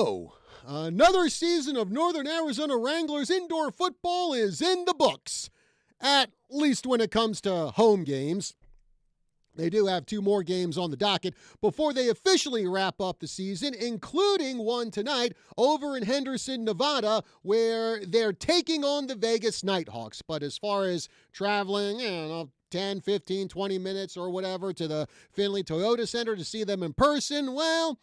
So, another season of Northern Arizona Wranglers indoor football is in the books, at least when it comes to home games. They do have two more games on the docket before they officially wrap up the season, including one tonight over in Henderson, Nevada, where they're taking on the Vegas Nighthawks. But as far as traveling, 10, 15, 20 minutes or whatever to the Findlay Toyota Center to see them in person, well,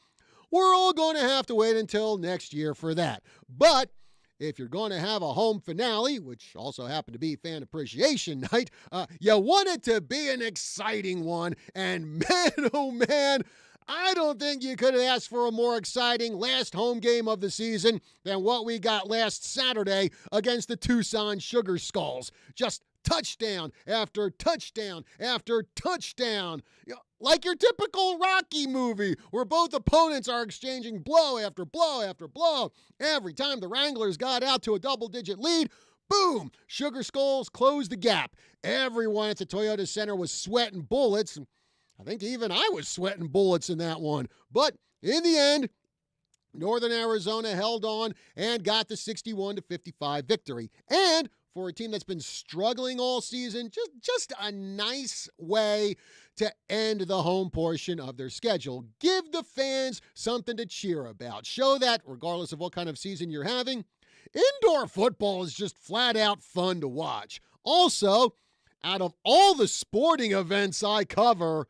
we're all going to have to wait until next year for that. But if you're going to have a home finale, which also happened to be Fan Appreciation Night, you want it to be an exciting one. And man, oh man, I don't think you could have asked for a more exciting last home game of the season than what we got last Saturday against the Tucson Sugar Skulls. Just touchdown after touchdown after touchdown. Like your typical Rocky movie where both opponents are exchanging blow after blow after blow. Every time the Wranglers got out to a double-digit lead, boom, Sugar Skulls closed the gap. Everyone at the Toyota Center was sweating bullets. I think even I was sweating bullets in that one. But in the end, Northern Arizona held on and got the 61-55 victory. And for a team that's been struggling all season, just a nice way to end the home portion of their schedule. Give the fans something to cheer about. Show that, regardless of what kind of season you're having, indoor football is just flat out fun to watch. Also, out of all the sporting events I cover,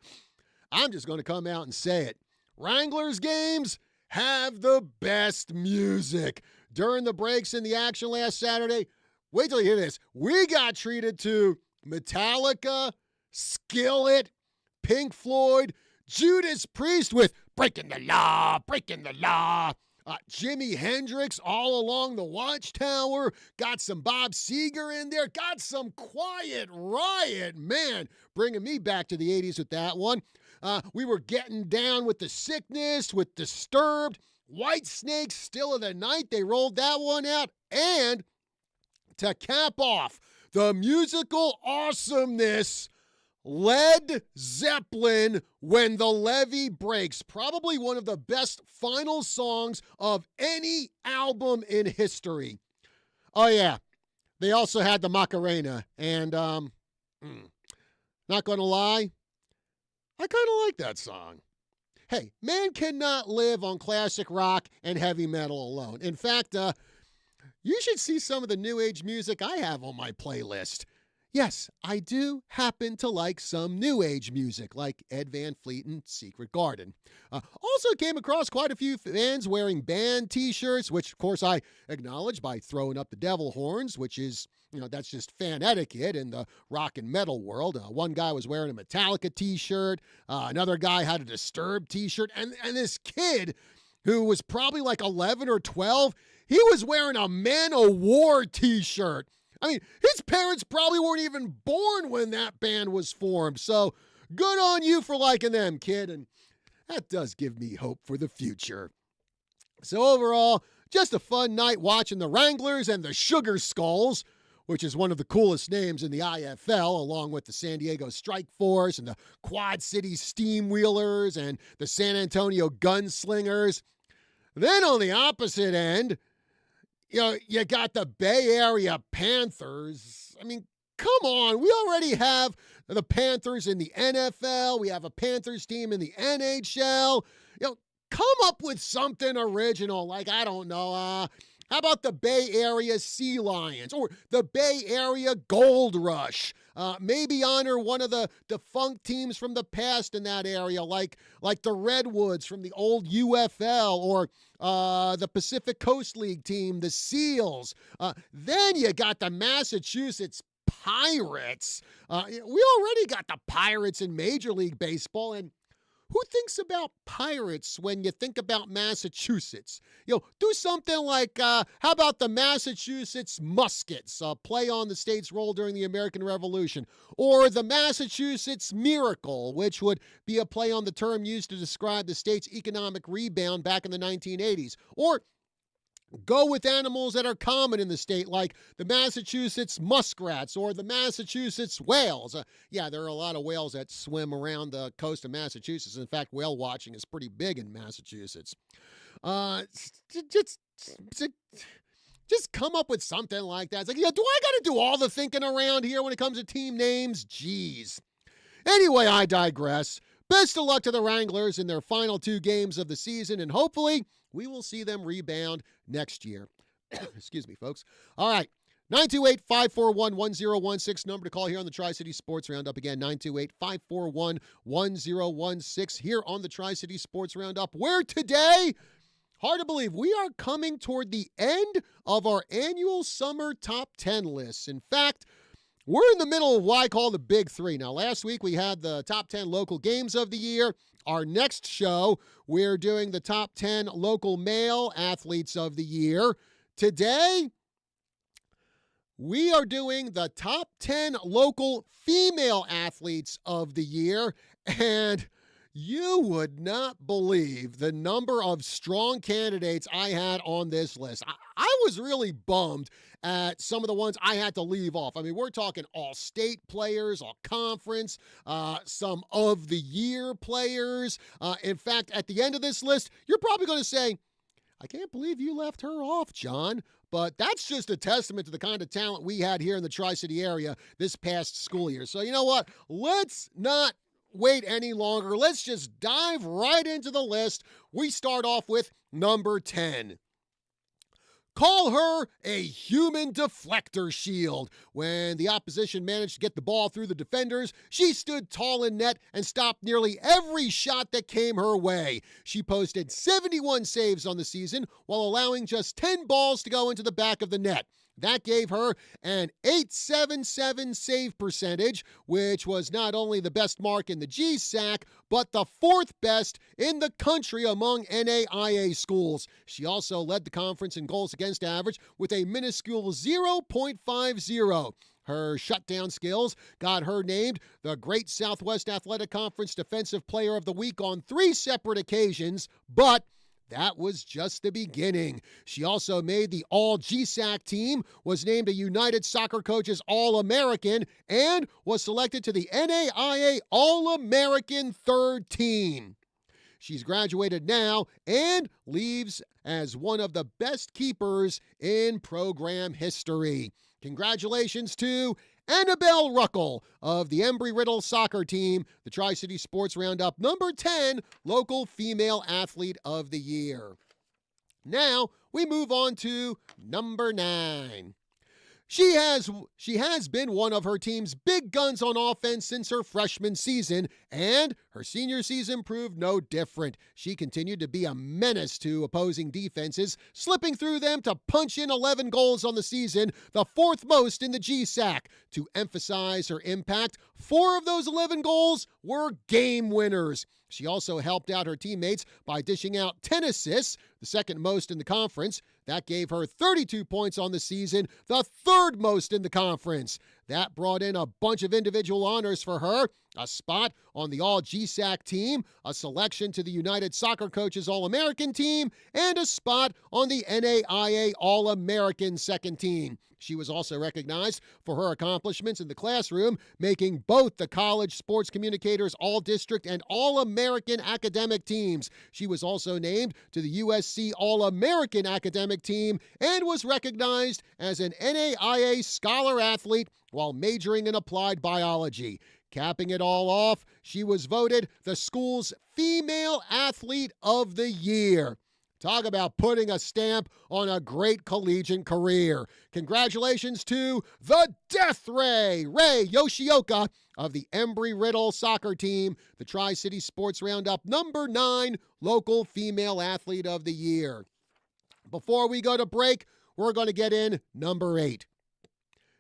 I'm just going to come out and say it. Wranglers games have the best music. During the breaks in the action last Saturday, wait till you hear this. We got treated to Metallica, Skillet, Pink Floyd, Judas Priest with Breaking the Law, Breaking the Law. Jimi Hendrix all along the Watchtower. Got some Bob Seger in there. Got some Quiet Riot. Man, bringing me back to the 80s with that one. We were getting down with The Sickness, with Disturbed. White Snake, Still of the Night. They rolled that one out. And to cap off the musical awesomeness, Led Zeppelin, When the Levee Breaks. Probably one of the best final songs of any album in history. Oh, yeah. They also had the Macarena. And, not going to lie, I kind of like that song. Hey, man cannot live on classic rock and heavy metal alone. In fact, you should see some of the new age music I have on my playlist. Yes, I do happen to like some new age music, like Ed Van Fleet and Secret Garden. Also came across quite a few fans wearing band t-shirts, which, of course, I acknowledge by throwing up the devil horns, which is, that's just fan etiquette in the rock and metal world. One guy was wearing a Metallica t-shirt. Another guy had a Disturbed t-shirt. And this kid, who was probably like 11 or 12, he was wearing a Man O' War t-shirt. I mean, his parents probably weren't even born when that band was formed. So good on you for liking them, kid. And that does give me hope for the future. So overall, just a fun night watching the Wranglers and the Sugar Skulls, which is one of the coolest names in the IFL, along with the San Diego Strike Force and the Quad City Steamwheelers and the San Antonio Gunslingers. Then on the opposite end, you got the Bay Area Panthers. I mean, come on. We already have the Panthers in the NFL. We have a Panthers team in the NHL. Come up with something original. Like, I don't know, how about the Bay Area Sea Lions or the Bay Area Gold Rush? Maybe honor one of the defunct teams from the past in that area, like the Redwoods from the old UFL, or the Pacific Coast League team, the Seals. Then you got the Massachusetts Pirates. We already got the Pirates in Major League Baseball, and who thinks about pirates when you think about Massachusetts? Do something like, how about the Massachusetts Muskets, play on the state's role during the American Revolution, or the Massachusetts Miracle, which would be a play on the term used to describe the state's economic rebound back in the 1980s, or go with animals that are common in the state, like the Massachusetts muskrats or the Massachusetts whales. Yeah, there are a lot of whales that swim around the coast of Massachusetts. In fact, whale watching is pretty big in Massachusetts. Just, just come up with something like that. It's like, do I got to do all the thinking around here when it comes to team names? Jeez. Anyway, I digress. Best of luck to the Wranglers in their final 2 games of the season, and hopefully we will see them rebound next year. Excuse me, folks. All right. 928-541-1016, number to call here on the Tri-City Sports Roundup. Again, 928-541-1016 here on the Tri-City Sports Roundup, where today, hard to believe, we are coming toward the end of our annual summer top 10 lists. In fact, we're in the middle of what I call the Big Three. Now, last week we had the top 10 local games of the year. Our next show, we're doing the top 10 local male athletes of the year. Today, we are doing the top 10 local female athletes of the year, and you would not believe the number of strong candidates I had on this list. I was really bummed at some of the ones I had to leave off. I mean, we're talking all-state players, all-conference, some of the year players. In fact, at the end of this list, you're probably going to say, I can't believe you left her off, John. But that's just a testament to the kind of talent we had here in the Tri-City area this past school year. So you know what? Let's not wait any longer. Let's just dive right into the list. We start off with number 10. Call her a human deflector shield. When the opposition managed to get the ball through the defenders, she stood tall in net and stopped nearly every shot that came her way. She posted 71 saves on the season while allowing just 10 balls to go into the back of the net. That gave her an .877 save percentage, which was not only the best mark in the GSAC, but the 4th best in the country among NAIA schools. She also led the conference in goals against average with a minuscule 0.50. Her shutdown skills got her named the Great Southwest Athletic Conference Defensive Player of the Week on 3 separate occasions, but that was just the beginning. She also made the All-GSAC team, was named a United Soccer Coaches All-American, and was selected to the NAIA All-American 3rd team. She's graduated now and leaves as one of the best keepers in program history. Congratulations to Annabelle Ruckel of the Embry-Riddle soccer team, the Tri-City Sports Roundup, number 10 local female athlete of the year. Now we move on to number 9. She has been one of her team's big guns on offense since her freshman season, and her senior season proved no different. She continued to be a menace to opposing defenses, slipping through them to punch in 11 goals on the season, the 4th most in the GSAC. To emphasize her impact, 4 of those 11 goals were game winners. She also helped out her teammates by dishing out 10 assists, the 2nd most in the conference. That gave her 32 points on the season, the 3rd most in the conference. That brought in a bunch of individual honors for her, a spot on the All-GSAC team, a selection to the United Soccer Coaches All-American team, and a spot on the NAIA All-American 2nd team. She was also recognized for her accomplishments in the classroom, making both the College Sports Communicators All-District and All-American academic teams. She was also named to the USC All-American academic team and was recognized as an NAIA Scholar Athlete while majoring in applied biology. Capping it all off, she was voted the school's Female Athlete of the Year. Talk about putting a stamp on a great collegiate career. Congratulations to the Death Ray, Ray Yoshioka of the Embry-Riddle soccer team, the Tri-City Sports Roundup, number 9 local female athlete of the year. Before we go to break, we're going to get in number 8.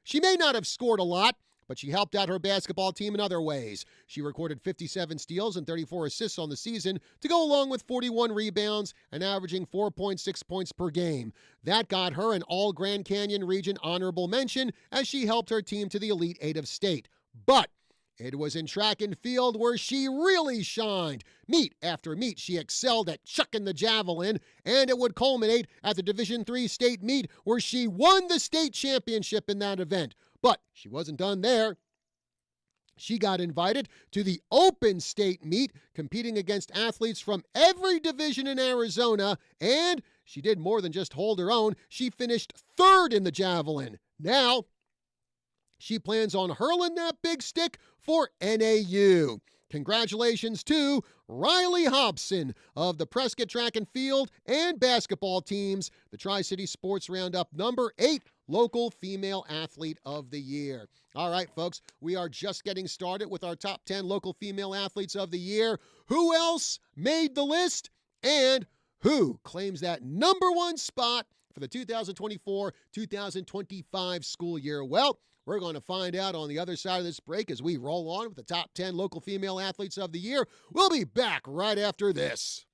She may not have scored a lot, but she helped out her basketball team in other ways. She recorded 57 steals and 34 assists on the season to go along with 41 rebounds and averaging 4.6 points per game. That got her an All-Grand Canyon Region honorable mention as she helped her team to the Elite 8 of state. But it was in track and field where she really shined. Meet after meet, she excelled at chucking the javelin, and it would culminate at the Division III state meet where she won the state championship in that event. But she wasn't done there. She got invited to the open state meet, competing against athletes from every division in Arizona, and she did more than just hold her own. She finished third in the javelin. Now, she plans on hurling that big stick for NAU. Congratulations to Riley Hobson of the Prescott track and field and basketball teams, the Tri-City Sports Roundup number 8 local female athlete of the year. All right, folks, we are just getting started with our top 10 local female athletes of the year. Who else made the list and who claims that number 1 spot for the 2024-2025 school year? Well, we're going to find out on the other side of this break as we roll on with the top 10 local female athletes of the year. We'll be back right after this.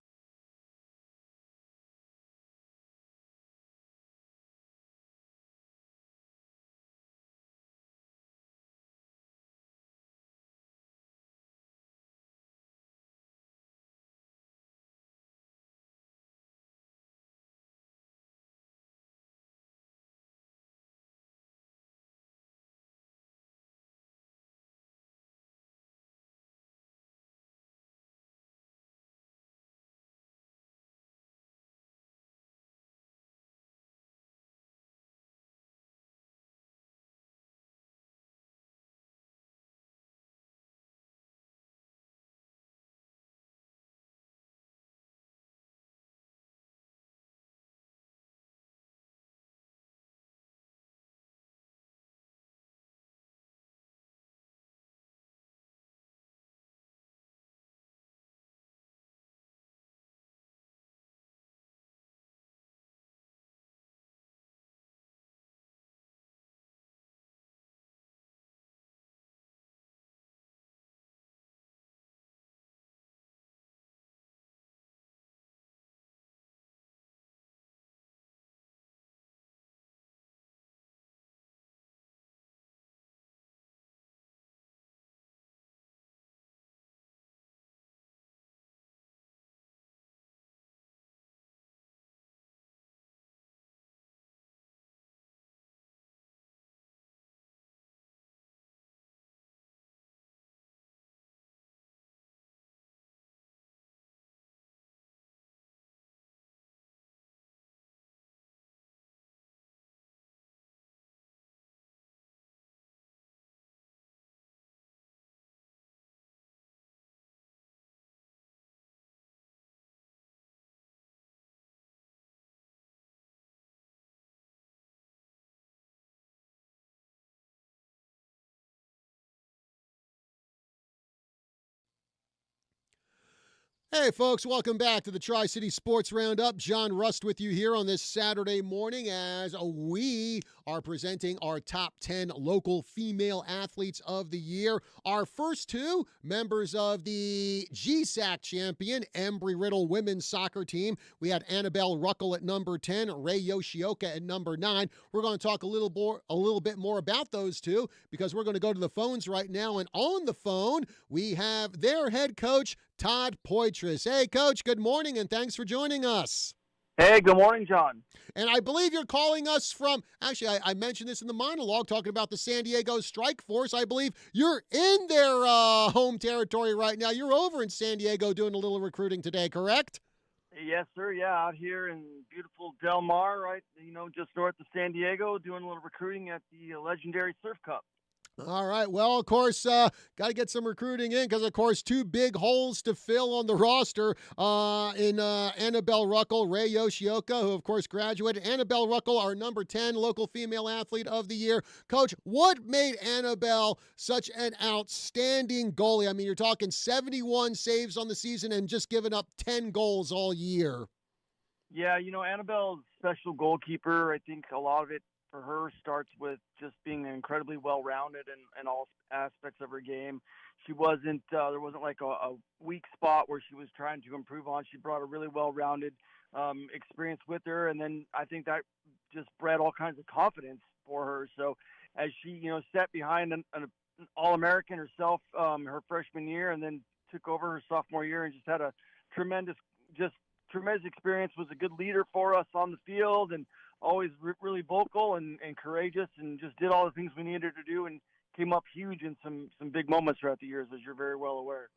Hey, folks, welcome back to the Tri-City Sports Roundup. John Rust with you here on this Saturday morning as we are presenting our top 10 local female athletes of the year. Our first two, members of the GSAC champion Embry-Riddle women's soccer team. We had Annabelle Ruckel at number 10, Ray Yoshioka at number 9. We're going to talk a little bit more about those two because we're going to go to the phones right now. And on the phone, we have their head coach, Todd Poitras. Hey, Coach, good morning, and thanks for joining us. Hey, good morning, John. And I believe you're calling us from, actually, I mentioned this in the monologue, talking about the San Diego Strike Force. I believe you're in their home territory right now. You're over in San Diego doing a little recruiting today, correct? Yes, sir. Yeah, out here in beautiful Del Mar, right, just north of San Diego, doing a little recruiting at the legendary Surf Cup. All right. Well, of course, got to get some recruiting in because, of course, two big holes to fill on the roster in Annabelle Ruckel, Ray Yoshioka, who, of course, graduated. Annabelle Ruckel, our number 10 local female athlete of the year. Coach, what made Annabelle such an outstanding goalie? I mean, you're talking 71 saves on the season and just giving up 10 goals all year. Yeah, Annabelle's special goalkeeper. I think a lot of it for her starts with just being incredibly well-rounded in all aspects of her game. She wasn't there wasn't like a weak spot where she was trying to improve on. She brought a really well-rounded experience with her, and then I think that just bred all kinds of confidence for her. So as she sat behind an All-American herself her freshman year, and then took over her sophomore year and just had a tremendous experience, was a good leader for us on the field, and always really vocal and courageous, and just did all the things we needed her to do, and came up huge in some big moments throughout the years, as you're very well aware.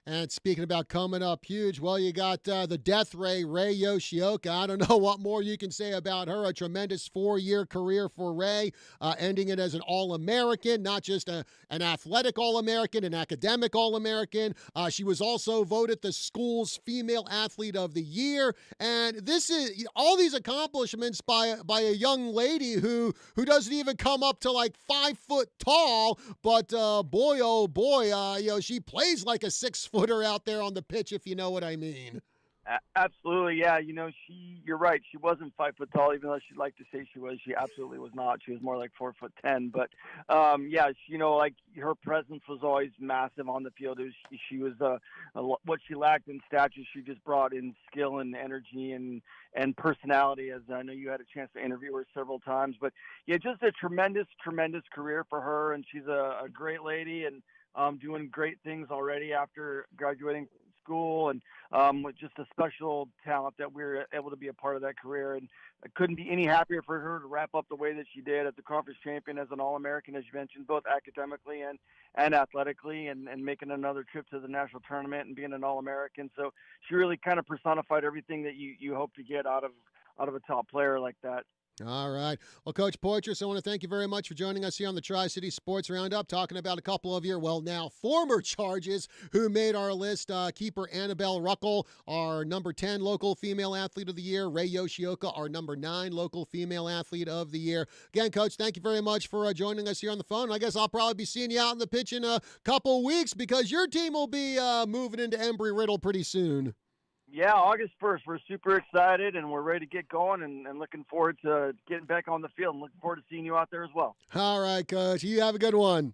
And speaking about coming up huge, well, you got the Death Ray, Ray Yoshioka. I don't know what more you can say about her. A tremendous 4-year career for Ray, ending it as an All-American, not just an athletic All-American, an academic All-American. She was also voted the school's Female Athlete of the Year. And this is all these accomplishments by a young lady who doesn't even come up to like 5 foot tall, but boy, oh boy, she plays like a 6-footer out there on the pitch, if you know what I mean. Absolutely, yeah. You're right. She wasn't 5 foot tall, even though she'd like to say she was. She absolutely was not. She was more like 4'10". But yeah, like her presence was always massive on the field. She was what she lacked in stature, she just brought in skill and energy and personality. As I know you had a chance to interview her several times. But yeah, just a tremendous career for her, and she's a great lady and doing great things already after graduating school, and with just a special talent that we were able to be a part of that career. And I couldn't be any happier for her to wrap up the way that she did as the conference champion, as an All-American, as you mentioned, both academically and athletically, and making another trip to the national tournament and being an All-American. So she really kind of personified everything that you hope to get out of a top player like that. All right. Well, Coach Poitras, I want to thank you very much for joining us here on the Tri-City Sports Roundup, talking about a couple of your, now former Charges who made our list. Keeper Annabelle Ruckel, our number 10 local female athlete of the year. Ray Yoshioka, our number 9 local female athlete of the year. Again, Coach, thank you very much for joining us here on the phone. I guess I'll probably be seeing you out on the pitch in a couple weeks, because your team will be moving into Embry-Riddle pretty soon. Yeah, August 1st. We're super excited, and we're ready to get going, and looking forward to getting back on the field, and looking forward to seeing you out there as well. All right, Coach. You have a good one.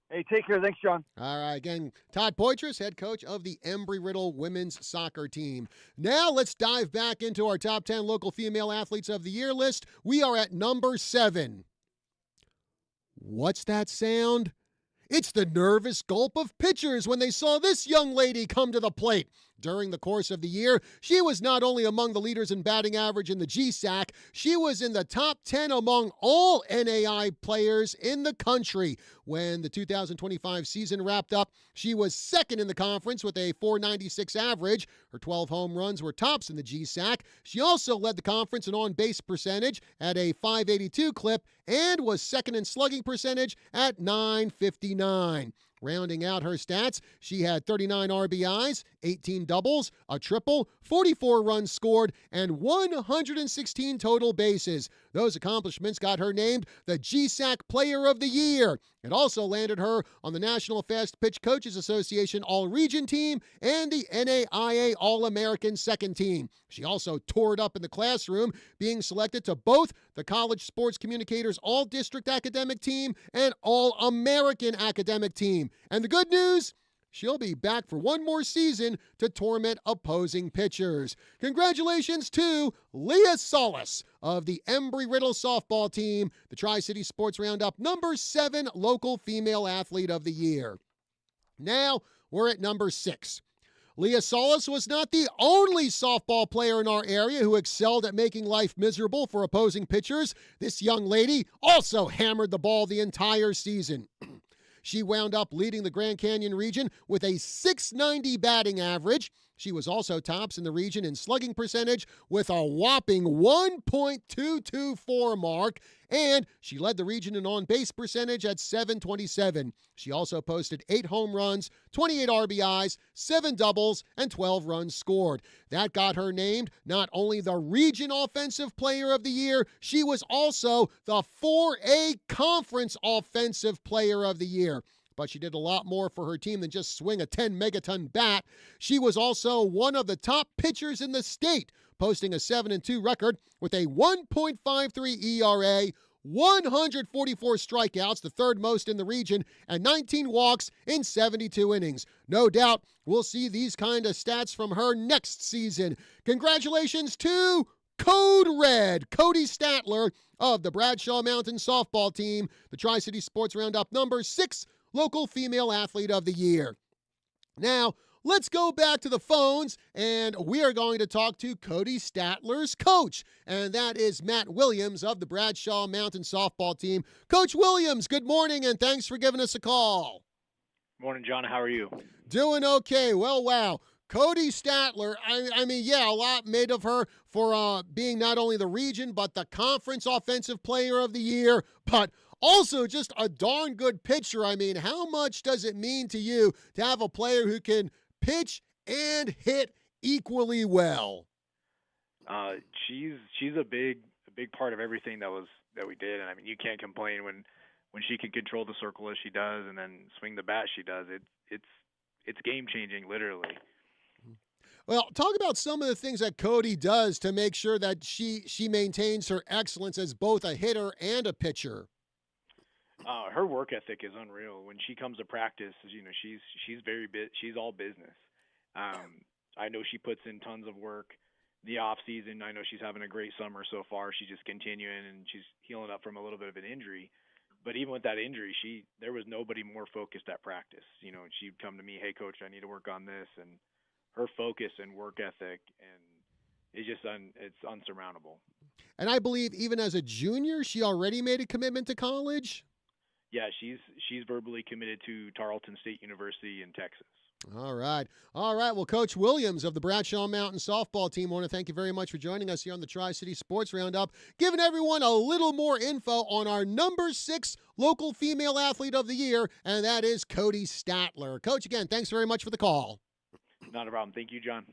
Hey, take care. Thanks, John. All right. Again, Todd Poitras, head coach of the Embry-Riddle women's soccer team. Now let's dive back into our top 10 local female athletes of the year list. We are at number 7. What's that sound? It's the nervous gulp of pitchers when they saw this young lady come to the plate. During the course of the year, she was not only among the leaders in batting average in the GSAC, she was in the top 10 among all NAI players in the country. When the 2025 season wrapped up, she was second in the conference with a .496 average. Her 12 home runs were tops in the GSAC. She also led the conference in on-base percentage at a .582 clip and was second in slugging percentage at .959. Rounding out her stats, she had 39 RBIs, 18 doubles, a triple, 44 runs scored, and 116 total bases. Those accomplishments got her named the GSAC Player of the Year. It also landed her on the National Fast Pitch Coaches Association All-Region Team and the NAIA All-American Second Team. She also tore it up in the classroom, being selected to both the College Sports Communicators All-District Academic Team and All-American Academic Team. And the good news? She'll be back for one more season to torment opposing pitchers. Congratulations to Leah Solis of the Embry-Riddle softball team, the Tri-City Sports Roundup number 7 local female athlete of the year. Now we're at number 6. Leah Solis was not the only softball player in our area who excelled at making life miserable for opposing pitchers. This young lady also hammered the ball the entire season. She wound up leading the Grand Canyon region with a .690 batting average. She was also tops in the region in slugging percentage with a whopping 1.224 mark, and she led the region in on-base percentage at .727. She also posted 8 home runs, 28 RBIs, 7 doubles, and 12 runs scored. That got her named not only the Region Offensive Player of the Year, she was also the 4A Conference Offensive Player of the Year. But she did a lot more for her team than just swing a 10-megaton bat. She was also one of the top pitchers in the state, posting a 7-2 record with a 1.53 ERA, 144 strikeouts, the third most in the region, and 19 walks in 72 innings. No doubt we'll see these kind of stats from her next season. Congratulations to Code Red, Cody Statler of the Bradshaw Mountain softball team, the Tri-City Sports Roundup number 6 local female athlete of the year. Now, let's go back to the phones, and we are going to talk to Cody Statler's coach, and that is Matt Williams of the Bradshaw Mountain softball team. Coach Williams, good morning, and thanks for giving us a call. Morning, John. How are you? Doing okay. Well, wow. Cody Statler, I mean, yeah, a lot made of her for being not only the region, but the conference offensive player of the year, but also just a darn good pitcher. I mean, how much does it mean to you to have a player who can pitch and hit equally well? She's a big part of everything that we did, and I mean, you can't complain when she can control the circle as she does, and then swing the bat she does. It's game changing, literally. Well, talk about some of the things that Cody does to make sure that she maintains her excellence as both a hitter and a pitcher. Her work ethic is unreal. When she comes to practice, she's all business. I know she puts in tons of work. The off season, I know she's having a great summer so far. She's just continuing, and she's healing up from a little bit of an injury. But even with that injury, there was nobody more focused at practice. You know, she'd come to me, "Hey, coach, I need to work on this," and her focus and work ethic, and it's just it's unsurmountable. And I believe even as a junior, she already made a commitment to college. Yeah, she's verbally committed to Tarleton State University in Texas. All right. Well, Coach Williams of the Bradshaw Mountain softball team, I want to thank you very much for joining us here on the Tri-City Sports Roundup, giving everyone a little more info on our number 6 local female athlete of the year, and that is Cody Statler. Coach, again, thanks very much for the call. Not a problem. Thank you, John.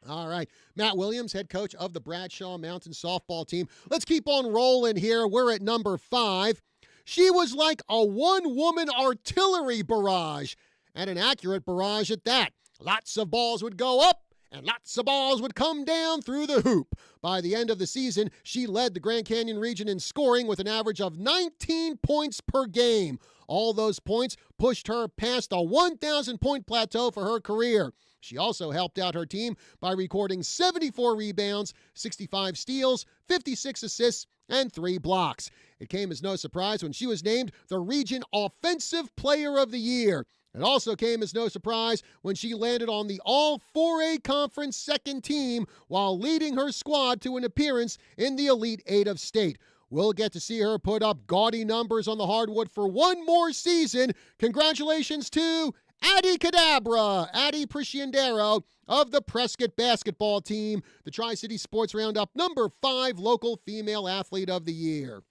All right. Matt Williams, head coach of the Bradshaw Mountain softball team. Let's keep on rolling here. We're at number 5. She was like a one-woman artillery barrage, and an accurate barrage at that. Lots of balls would go up, and lots of balls would come down through the hoop. By the end of the season, she led the Grand Canyon region in scoring with an average of 19 points per game. All those points pushed her past a 1,000-point plateau for her career. She also helped out her team by recording 74 rebounds, 65 steals, 56 assists, and 3 blocks. It came as no surprise when she was named the Region Offensive Player of the Year. It also came as no surprise when she landed on the All-4A Conference second team while leading her squad to an appearance in the Elite 8 of state. We'll get to see her put up gaudy numbers on the hardwood for one more season. Congratulations to Addie Cadabra, Addie Presciandero of the Prescott basketball team, the Tri-City Sports Roundup number 5 local female athlete of the year.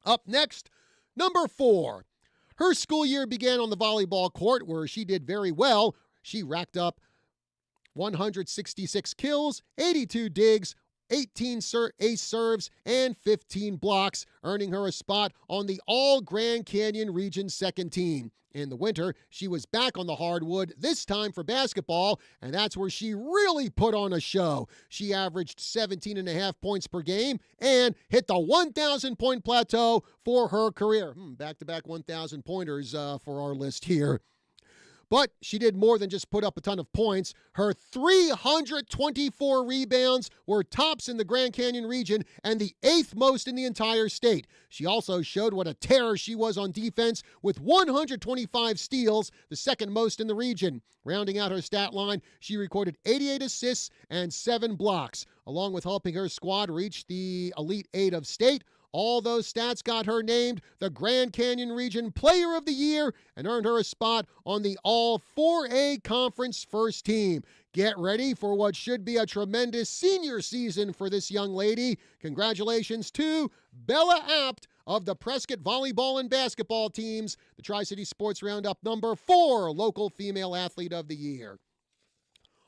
Up next, number 4. Her school year began on the volleyball court where she did very well. She racked up 166 kills, 82 digs, 18 ace serves, and 15 blocks, earning her a spot on the All-Grand Canyon Region second team. In the winter, she was back on the hardwood, this time for basketball, and that's where she really put on a show. She averaged 17.5 points per game and hit the 1,000-point plateau for her career. Back-to-back 1,000-pointers for our list here. But she did more than just put up a ton of points. Her 324 rebounds were tops in the Grand Canyon region and the 8th most in the entire state. She also showed what a terror she was on defense with 125 steals, the second most in the region. Rounding out her stat line, she recorded 88 assists and 7 blocks, along with helping her squad reach the Elite 8 of state. All those stats got her named the Grand Canyon Region Player of the Year and earned her a spot on the All-4A Conference first team. Get ready for what should be a tremendous senior season for this young lady. Congratulations to Bella Apt of the Prescott volleyball and basketball teams, the Tri-City Sports Roundup number 4 local female athlete of the year.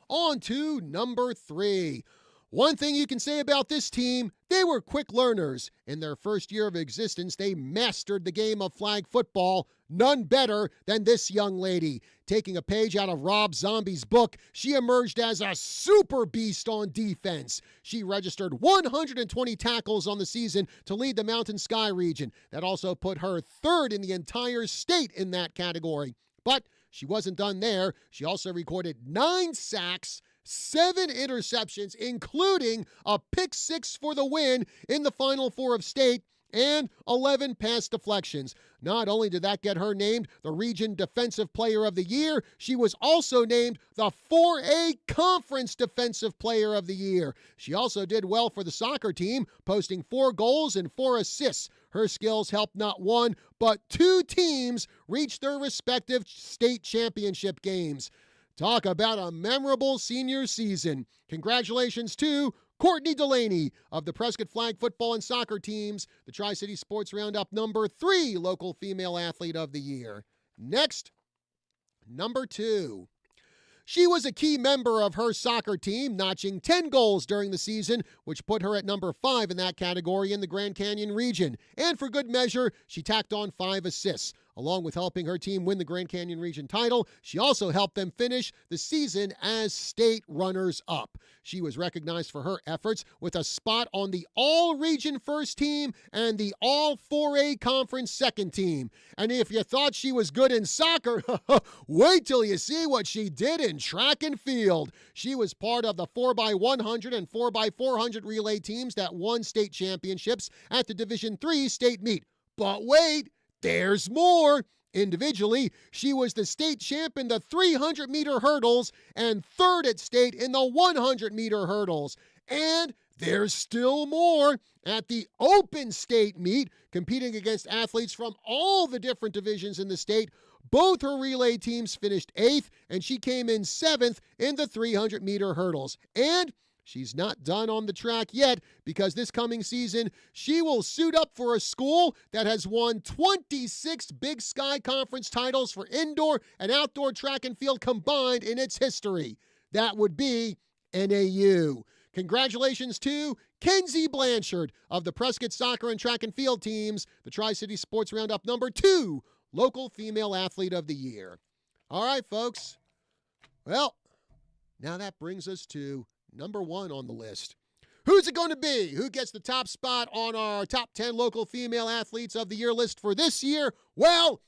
On to number 3. One thing you can say about this team, they were quick learners. In their first year of existence, they mastered the game of flag football. None better than this young lady. Taking a page out of Rob Zombie's book, she emerged as a super beast on defense. She registered 120 tackles on the season to lead the Mountain Sky region. That also put her 3rd in the entire state in that category. But she wasn't done there. She also recorded 9 sacks, 7 interceptions, including a pick 6 for the win in the Final Four of state, and 11 pass deflections. Not only did that get her named the Region Defensive Player of the Year, she was also named the 4A Conference Defensive Player of the Year. She also did well for the soccer team, posting 4 goals and 4 assists. Her skills helped not one, but 2 teams reach their respective state championship games. Talk about a memorable senior season. Congratulations to Courtney Delaney of the Prescott Flag Football and Soccer teams, the Tri-City Sports Roundup number 3 Local Female Athlete of the Year. Next, number 2. She was a key member of her soccer team, notching 10 goals during the season, which put her at number 5 in that category in the Grand Canyon region. And for good measure, she tacked on 5 assists. Along with helping her team win the Grand Canyon region title, she also helped them finish the season as state runners-up. She was recognized for her efforts with a spot on the All-Region First Team and the All-4A Conference Second Team. And if you thought she was good in soccer, wait till you see what she did in track and field. She was part of the 4x100 and 4x400 relay teams that won state championships at the Division III state meet. But wait! There's more. Individually, she was the state champ in the 300-meter hurdles and 3rd at state in the 100-meter hurdles. And there's still more. At the open state meet, competing against athletes from all the different divisions in the state, both her relay teams finished 8th, and she came in 7th in the 300-meter hurdles. And she's not done on the track yet, because this coming season, she will suit up for a school that has won 26 Big Sky Conference titles for indoor and outdoor track and field combined in its history. That would be NAU. Congratulations to Kenzie Blanchard of the Prescott Soccer and Track and Field teams, the Tri-City Sports Roundup number 2 Local Female Athlete of the Year. All right, folks. Well, now that brings us to number 1 on the list. Who's it going to be? Who gets the top spot on our top 10 local female athletes of the year list for this year? Well,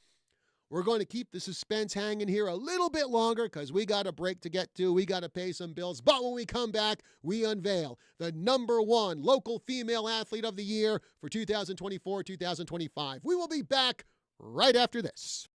we're going to keep the suspense hanging here a little bit longer because we got a break to get to. We got to pay some bills. But when we come back, we unveil the number 1 local female athlete of the year for 2024-2025. We will be back right after this.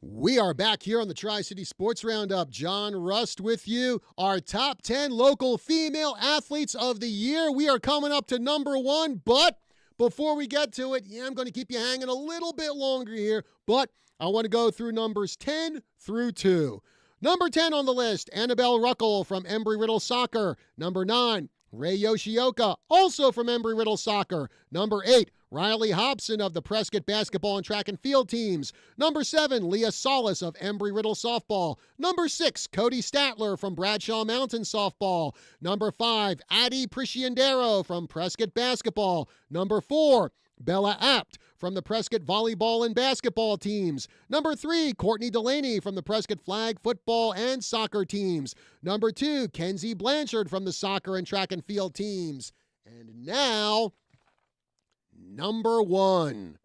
We are back here on the Tri-City Sports Roundup. John Rust with you. Our top 10 local female athletes of the year. We are coming up to number 1, but before we get to it, I'm going to keep you hanging a little bit longer here, but I want to go through numbers 10 through 2. Number 10 on the list, Annabelle Ruckel from Embry-Riddle Soccer. Number 9, Ray Yoshioka, also from Embry-Riddle Soccer. Number 8, Riley Hobson of the Prescott basketball and track and field teams. Number 7, Leah Solis of Embry-Riddle Softball. Number 6, Cody Statler from Bradshaw Mountain Softball. Number 5, Addie Prisciandero from Prescott basketball. Number 4, Bella Apt from the Prescott volleyball and basketball teams. Number 3, Courtney Delaney from the Prescott flag football and soccer teams. Number 2, Kenzie Blanchard from the soccer and track and field teams. And now, number 1.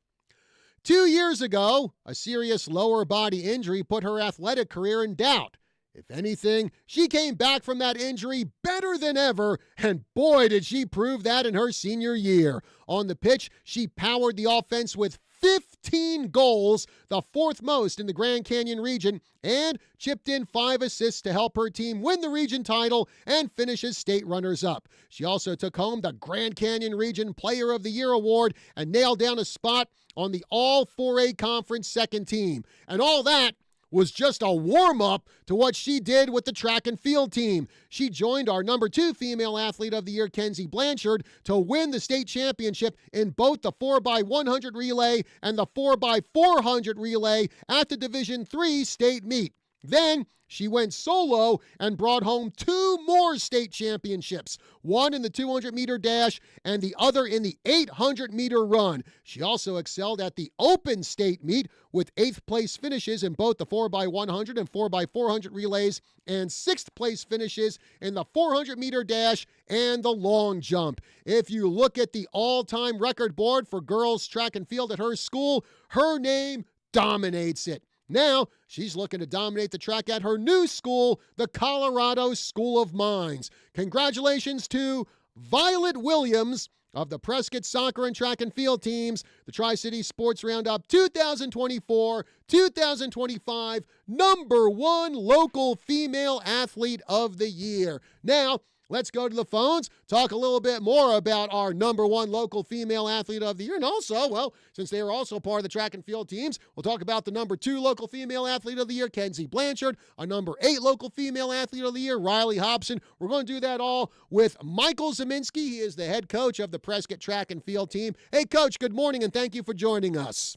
2 years ago, a serious lower body injury put her athletic career in doubt. If anything, she came back from that injury better than ever, and boy, did she prove that in her senior year. On the pitch, she powered the offense with 15 goals, the 4th most in the Grand Canyon region, and chipped in 5 assists to help her team win the region title and finish as state runners-up. She also took home the Grand Canyon Region Player of the Year award and nailed down a spot on the All-4A Conference second team. And all that was just a warm-up to what she did with the track and field team. She joined our number 2 female athlete of the year, Kenzie Blanchard, to win the state championship in both the 4x100 relay and the 4x400 relay at the Division III state meet. Then she went solo and brought home 2 more state championships, one in the 200-meter dash and the other in the 800-meter run. She also excelled at the open state meet with 8th place finishes in both the 4x100 and 4x400 relays and 6th place finishes in the 400-meter dash and the long jump. If you look at the all-time record board for girls track and field at her school, her name dominates it. Now, she's looking to dominate the track at her new school, the Colorado School of Mines. Congratulations to Violet Williams of the Prescott Soccer and Track and Field teams, the Tri-City Sports Roundup 2024-2025 number 1 local female athlete of the year. Now, let's go to the phones, talk a little bit more about our number 1 local female athlete of the year. And also, well, since they are also part of the track and field teams, we'll talk about the number 2 local female athlete of the year, Kenzie Blanchard, a number 8 local female athlete of the year, Riley Hobson. We're going to do that all with Michael Zeminski. He is the head coach of the Prescott track and field team. Hey, Coach, good morning, and thank you for joining us.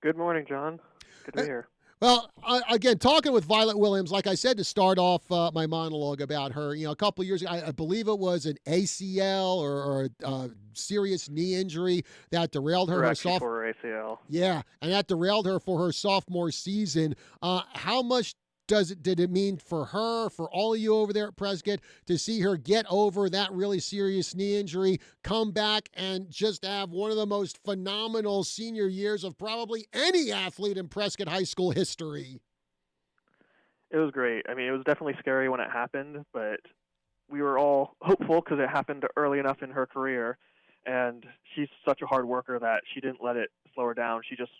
Good morning, John. Good to be here. Well, again, talking with Violet Williams, like I said to start off my monologue about her, a couple of years ago, I believe it was an ACL or a serious knee injury that derailed her. Correct, for ACL. Yeah, and that derailed her for her sophomore season. How much did it mean for her, for all of you over there at Prescott, to see her get over that really serious knee injury, come back, and just have one of the most phenomenal senior years of probably any athlete in Prescott high school history? It was great. I mean, it was definitely scary when it happened, but we were all hopeful because it happened early enough in her career, and she's such a hard worker that she didn't let it slow her down. She just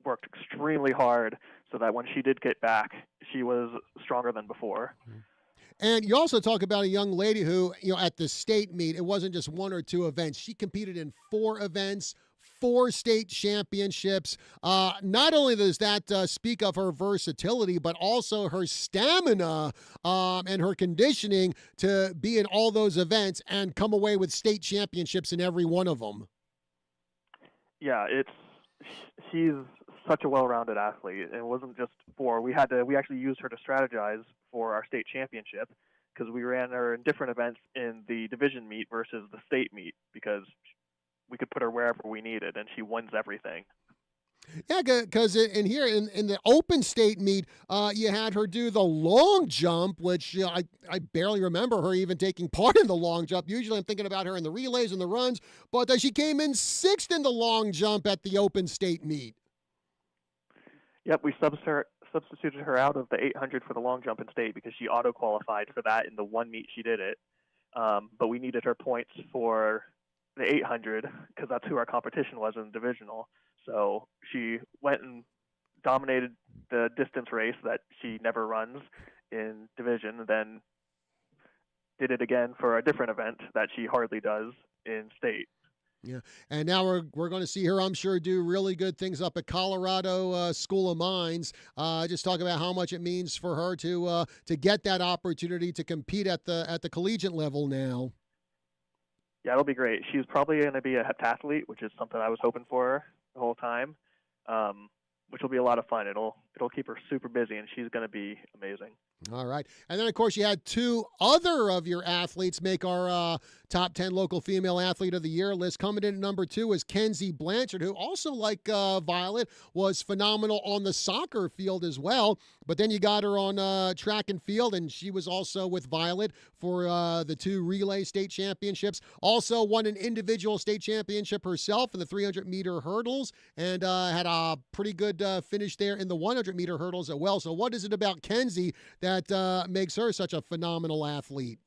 worked extremely hard so that when she did get back, she was stronger than before. And you also talk about a young lady who, at the state meet, it wasn't just 1 or 2 events. She competed in 4 events, 4 state championships. Not only does that speak of her versatility, but also her stamina and her conditioning to be in all those events and come away with state championships in every one of them. Yeah, she's such a well-rounded athlete. And it wasn't just we actually used her to strategize for our state championship because we ran her in different events in the division meet versus the state meet because we could put her wherever we needed, and she wins everything. Yeah, because in the open state meet, you had her do the long jump, which I barely remember her even taking part in the long jump. Usually I'm thinking about her in the relays and the runs, but she came in 6th in the long jump at the open state meet. Yep, we substituted her out of the 800 for the long jump in state because she auto-qualified for that in the one meet she did it. But we needed her points for the 800 because that's who our competition was in the divisional. So she went and dominated the distance race that she never runs in division, then did it again for a different event that she hardly does in state. Yeah, and now we're going to see her, I'm sure, do really good things up at Colorado School of Mines. Just talk about how much it means for her to get that opportunity to compete at the collegiate level now. Yeah, it'll be great. She's probably going to be a heptathlete, which is something I was hoping for her the whole time, which will be a lot of fun. It'll keep her super busy, and she's going to be amazing. All right. And then, of course, you had two other of your athletes make our top 10 local female athlete of the year list. Coming in at number 2 is Kenzie Blanchard, who also, like Violet, was phenomenal on the soccer field as well. But then you got her on track and field, and she was also with Violet for the 2 relay state championships. Also won an individual state championship herself in the 300-meter hurdles, and had a pretty good finish there in the 100-meter hurdles as well. So what is it about Kenzie that makes her such a phenomenal athlete?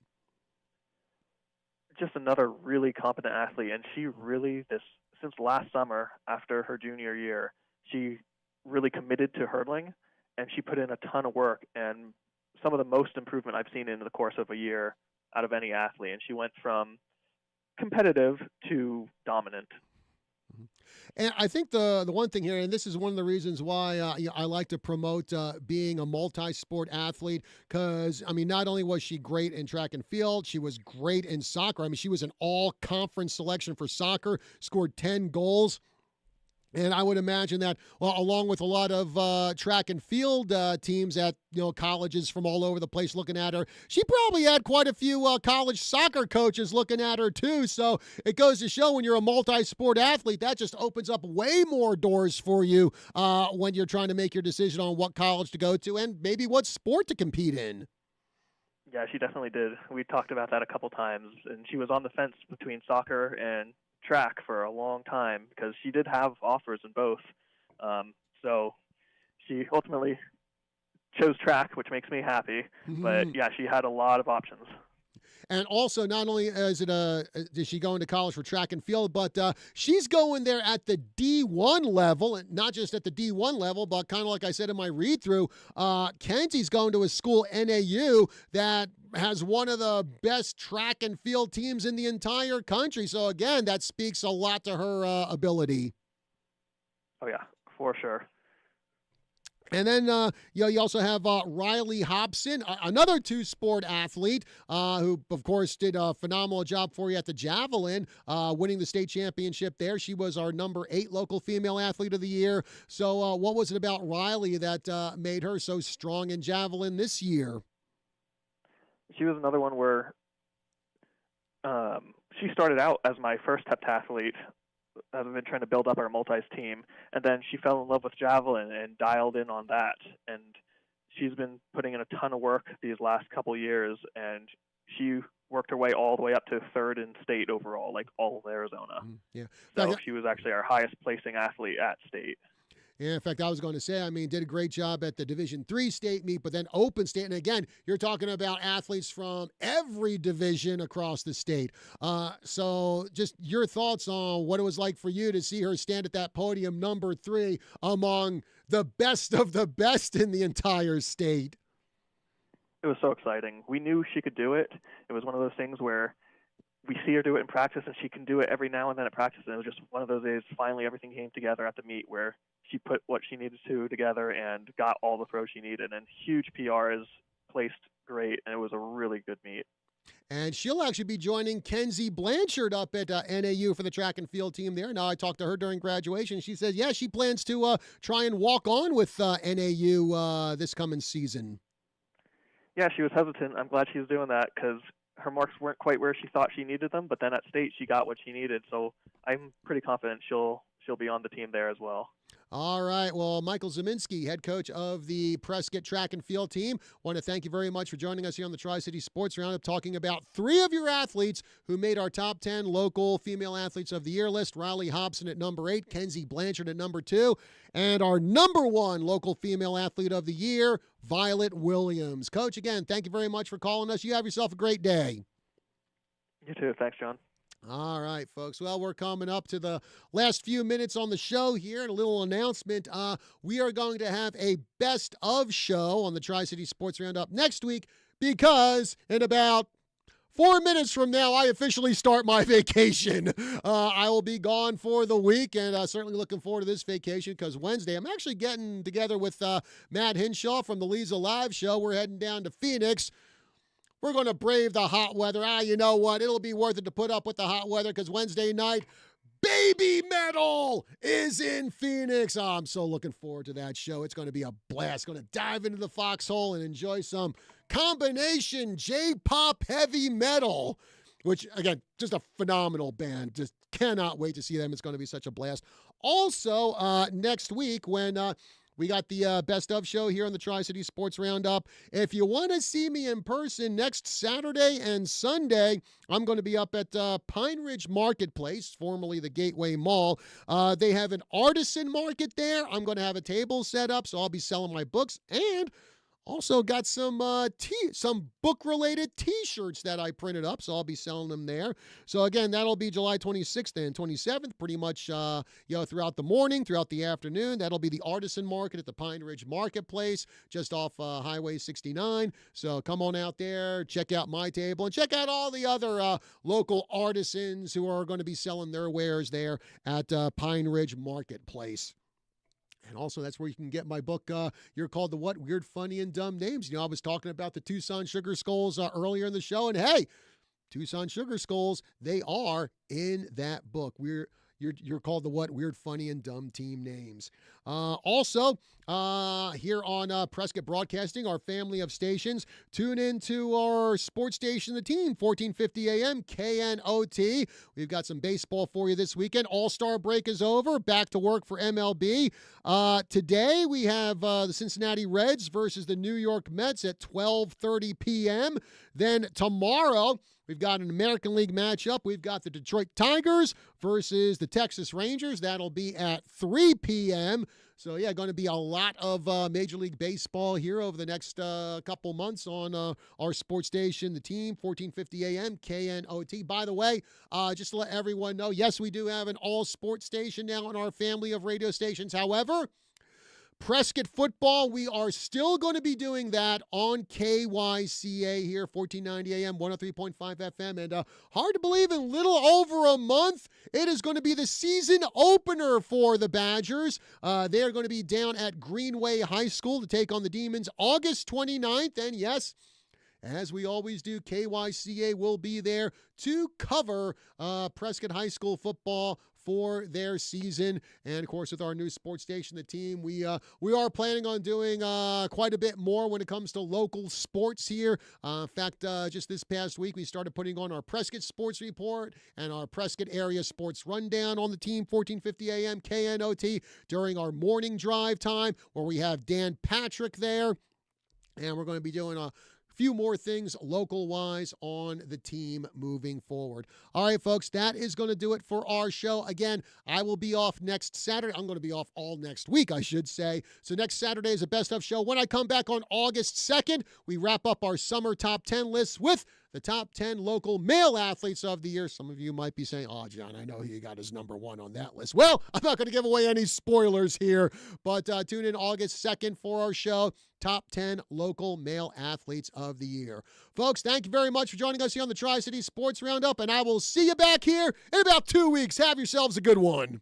Just another really competent athlete, and she really, since last summer after her junior year, she really committed to hurdling, and she put in a ton of work, and some of the most improvement I've seen in the course of a year out of any athlete. And she went from competitive to dominant. And I think the one thing here, and this is one of the reasons why I like to promote being a multi-sport athlete, because, I mean, not only was she great in track and field, she was great in soccer. I mean, she was an all-conference selection for soccer, scored 10 goals. And I would imagine that, well, along with a lot of track and field teams at colleges from all over the place looking at her, she probably had quite a few college soccer coaches looking at her too. So it goes to show when you're a multi-sport athlete, that just opens up way more doors for you when you're trying to make your decision on what college to go to and maybe what sport to compete in. Yeah, she definitely did. We talked about that a couple times, and she was on the fence between soccer and track for a long time because she did have offers in both. So she ultimately chose track, which makes me happy. But yeah, she had a lot of options. And also, not only is she going to college for track and field, but she's going there at the D1 level, and not just at the D1 level, but kind of like I said in my read-through, Kenzie's going to a school, NAU, that has one of the best track and field teams in the entire country. So, again, that speaks a lot to her ability. Oh, yeah, for sure. And then you also have Riley Hobson, another two-sport athlete who, of course, did a phenomenal job for you at the javelin, winning the state championship there. She was our number 8 local female athlete of the year. So what was it about Riley that made her so strong in javelin this year? She was another one where she started out as my first heptathlete. I've been trying to build up our multis team, and then she fell in love with javelin and dialed in on that. And she's been putting in a ton of work these last couple years, and she worked her way all the way up to 3rd in state overall, like all of Arizona. Yeah. So she was actually our highest placing athlete at state. Yeah, in fact, I was going to say, I mean, did a great job at the Division III state meet, but then open state. And again, you're talking about athletes from every division across the state. So just your thoughts on what it was like for you to see her stand at that podium, number 3, among the best of the best in the entire state. It was so exciting. We knew she could do it. It was one of those things where we see her do it in practice, and she can do it every now and then at practice. And it was just one of those days, finally everything came together at the meet where she put what she needed to together and got all the throws she needed. And huge PRs, placed great, and it was a really good meet. And she'll actually be joining Kenzie Blanchard up at NAU for the track and field team there. Now, I talked to her during graduation. She says, yeah, she plans to try and walk on with NAU this coming season. Yeah, she was hesitant. I'm glad she's doing that because her marks weren't quite where she thought she needed them, but then at state she got what she needed. So I'm pretty confident she'll be on the team there as well. All right. Well, Michael Zeminski, head coach of the Prescott track and field team, want to thank you very much for joining us here on the Tri-City Sports Roundup, talking about 3 of your athletes who made our top 10 local female athletes of the year list. Riley Hobson at number 8, Kenzie Blanchard at number 2, and our number 1 local female athlete of the year, Violet Williams. Coach, again, thank you very much for calling us. You have yourself a great day. You too. Thanks, John. All right, folks. Well, we're coming up to the last few minutes on the show here, and a little announcement. We are going to have a best of show on the Tri-City Sports Roundup next week because in about 4 minutes from now, I officially start my vacation. I will be gone for the week, and certainly looking forward to this vacation because Wednesday, I'm actually getting together with Matt Hinshaw from the Lee's Alive show. We're heading down to Phoenix. We're going to brave the hot weather. You know what? It'll be worth it to put up with the hot weather because Wednesday night, Baby Metal is in Phoenix. Oh, I'm so looking forward to that show. It's going to be a blast. Going to dive into the foxhole and enjoy some combination J-pop heavy metal, which, again, just a phenomenal band. Just cannot wait to see them. It's going to be such a blast. Also, next week when we got the Best of show here on the Tri-City Sports Roundup. If you want to see me in person next Saturday and Sunday, I'm going to be up at Pine Ridge Marketplace, formerly the Gateway Mall. They have an artisan market there. I'm going to have a table set up, so I'll be selling my books and also got some book-related T-shirts that I printed up, so I'll be selling them there. So again, that'll be July 26th and 27th, pretty much throughout the morning, throughout the afternoon. That'll be the Artisan Market at the Pine Ridge Marketplace, just off Highway 69. So come on out there, check out my table, and check out all the other local artisans who are going to be selling their wares there at Pine Ridge Marketplace. And also, that's where you can get my book, You're Called the What? Weird, Funny, and Dumb Names. You know, I was talking about the Tucson Sugar Skulls earlier in the show, and hey, Tucson Sugar Skulls, they are in that book. You're called the what? Weird, funny, and dumb team names. Also, here on Prescott Broadcasting, our family of stations, tune in to our sports station, The Team, 1450 AM, KNOT. We've got some baseball for you this weekend. All-Star break is over. Back to work for MLB. Today, we have the Cincinnati Reds versus the New York Mets at 12:30 p.m. Then tomorrow, we've got an American League matchup. We've got the Detroit Tigers versus the Texas Rangers. That'll be at 3 p.m. So, yeah, going to be a lot of Major League Baseball here over the next couple months on our sports station, The Team, 1450 AM, KNOT. By the way, just to let everyone know, yes, we do have an all-sports station now in our family of radio stations. However, Prescott football, we are still going to be doing that on KYCA here, 1490 AM, 103.5 FM. And hard to believe, in little over a month, it is going to be the season opener for the Badgers. They are going to be down at Greenway High School to take on the Demons August 29th. And yes, as we always do, KYCA will be there to cover Prescott High School football for their season. And of course, with our new sports station, The Team, we are planning on doing quite a bit more when it comes to local sports here. In fact, just this past week, we started putting on our Prescott Sports Report and our Prescott Area Sports Rundown on The Team, 1450 AM, KNOT, during our morning drive time, where we have Dan Patrick there. And we're going to be doing a few more things local-wise on The Team moving forward. All right, folks, that is going to do it for our show. Again, I will be off next Saturday. I'm going to be off all next week, I should say. So next Saturday is a Best of show. When I come back on August 2nd, we wrap up our summer top 10 lists with the top 10 local male athletes of the year. Some of you might be saying, oh, John, I know who you got as number one on that list. Well, I'm not going to give away any spoilers here, but tune in August 2nd for our show, top 10 local male athletes of the year. Folks, thank you very much for joining us here on the Tri-City Sports Roundup, and I will see you back here in about 2 weeks. Have yourselves a good one.